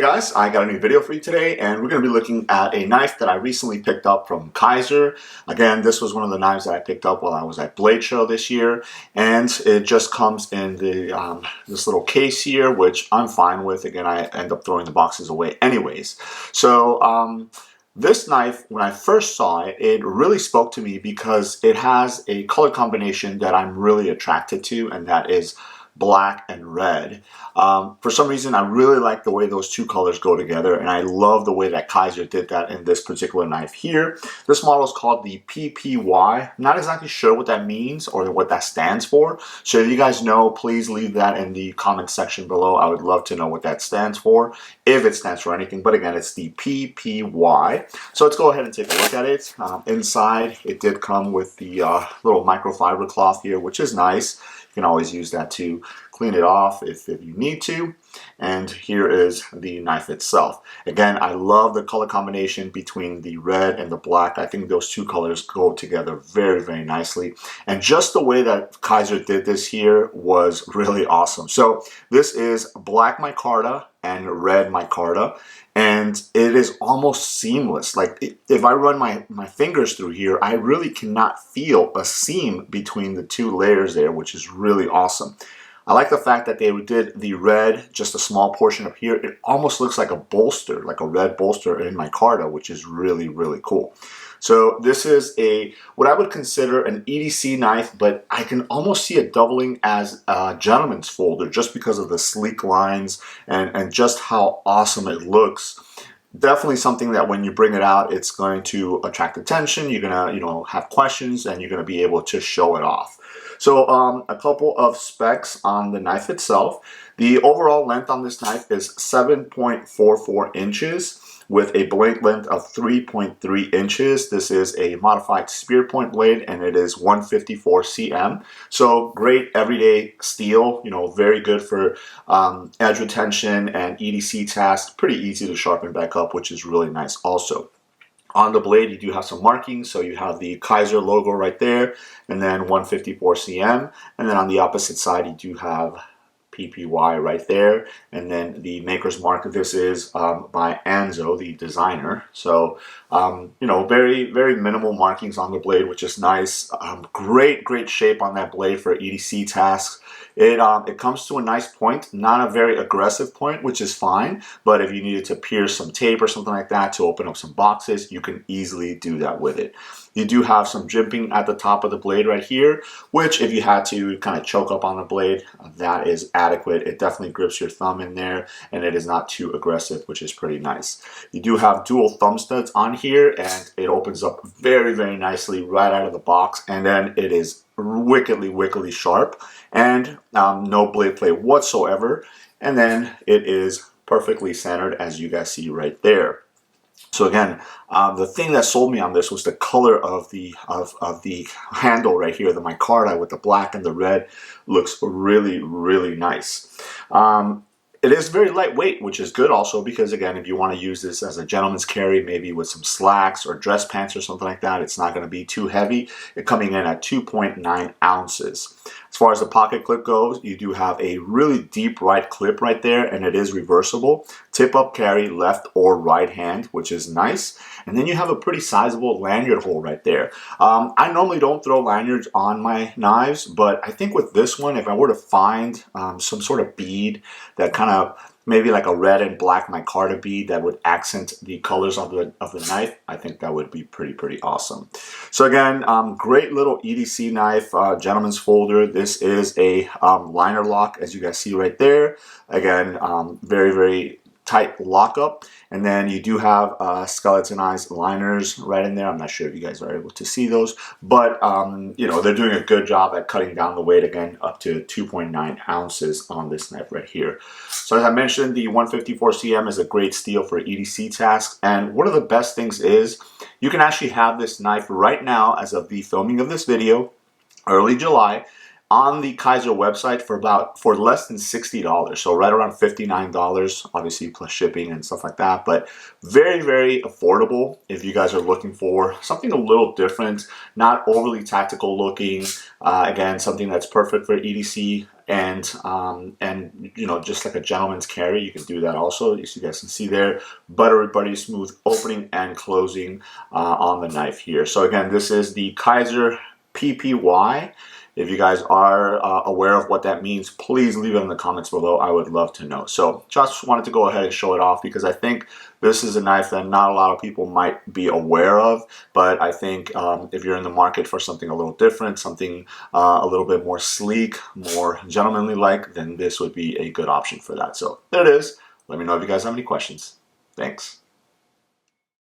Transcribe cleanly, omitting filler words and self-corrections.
Hey guys, I got a new video for you today, and we're going to be looking at a knife that I recently picked up from Kizer. Again, this was one of the knives that I picked up while I was at Blade Show this year, and it just comes in the this little case here, which I'm fine with. Again, I end up throwing the boxes away anyways. So this knife, when I first saw it, it really spoke to me because it has a color combination that I'm really attracted to, and that is black and red. For some reason, I really like the way those two colors go together, and I love the way that Kizer did that in this particular knife here. This model is called the PPY. I'm not exactly sure what that means or what that stands for, so if you guys know, please leave that in the comment section below. I would love to know what that stands for, if it stands for anything, but again, it's the PPY. So let's go ahead and take a look at it. Inside, it did come with the little microfiber cloth here, which is nice. You can always use that to clean it off if you need to. And here is the knife itself. Again, I love the color combination between the red and the black. I think those two colors go together very, very nicely. And just the way that Kizer did this here was really awesome. So this is black micarta and red micarta, and it is almost seamless. Like if I run my fingers through here, I really cannot feel a seam between the two layers there, which is really awesome. I like the fact that they did the red, just a small portion up here. It almost looks like a bolster, like a red bolster in micarta, which is really, really cool. So this is what I would consider an EDC knife, but I can almost see it doubling as a gentleman's folder just because of the sleek lines and just how awesome it looks. Definitely something that when you bring it out, it's going to attract attention. You're gonna, have questions, and you're gonna be able to show it off. So a couple of specs on the knife itself. The overall length on this knife is 7.44 inches with a blade length of 3.3 inches. This is a modified spear point blade, and it is 154 cm. So great everyday steel, very good for edge retention and EDC tasks. Pretty easy to sharpen back up, which is really nice also. On the blade, you do have some markings, so you have the Kizer logo right there, and then 154 cm, and then on the opposite side, you do have PPY right there, and then the maker's mark. This is by Anzo, the designer. So, very, very minimal markings on the blade, which is nice. Great shape on that blade for EDC tasks. It comes to a nice point, not a very aggressive point, which is fine, but if you needed to pierce some tape or something like that to open up some boxes, you can easily do that with it. You do have some jimping at the top of the blade right here, which if you had to kind of choke up on the blade, that is adequate. It definitely grips your thumb in there, and it is not too aggressive, which is pretty nice. You do have dual thumb studs on here, and it opens up very, very nicely right out of the box, and then it is wickedly sharp, and no blade play whatsoever, and then it is perfectly centered, as you guys see right there. So again, the thing that sold me on this was the color of the handle right here. The micarta with the black and the red looks really, really nice. It is very lightweight, which is good also because, again, if you want to use this as a gentleman's carry, maybe with some slacks or dress pants or something like that, it's not going to be too heavy. It's coming in at 2.9 ounces. As far as the pocket clip goes, you do have a really deep right clip right there, and it is reversible. Tip up carry left or right hand, which is nice. And then you have a pretty sizable lanyard hole right there. I normally don't throw lanyards on my knives, but I think with this one, if I were to find some sort of bead that kind of maybe like a red and black micarta bead that would accent the colors of the knife, I think that would be pretty awesome. So again, great little EDC knife, gentleman's folder. This is a liner lock, as you guys see right there. Again, very, very tight lockup, and then you do have skeletonized liners right in there. I'm not sure if you guys are able to see those, but they're doing a good job at cutting down the weight, again up to 2.9 ounces on this knife right here. So as I mentioned, the 154 cm is a great steel for EDC tasks, and one of the best things is you can actually have this knife right now as of the filming of this video, early July, on the Kizer website for less than $60, so right around $59, obviously plus shipping and stuff like that, but very, very affordable if you guys are looking for something a little different, not overly tactical looking, again, something that's perfect for EDC and you know, just like a gentleman's carry, you can do that also. You guys can see there, buttery smooth opening and closing on the knife here. So again, this is the Kizer PPY. If you guys are aware of what that means, please leave it in the comments below. I would love to know. So just wanted to go ahead and show it off because I think this is a knife that not a lot of people might be aware of, but I think if you're in the market for something a little different, something a little bit more sleek, more gentlemanly like, then this would be a good option for that. So there it is. Let me know if you guys have any questions. Thanks.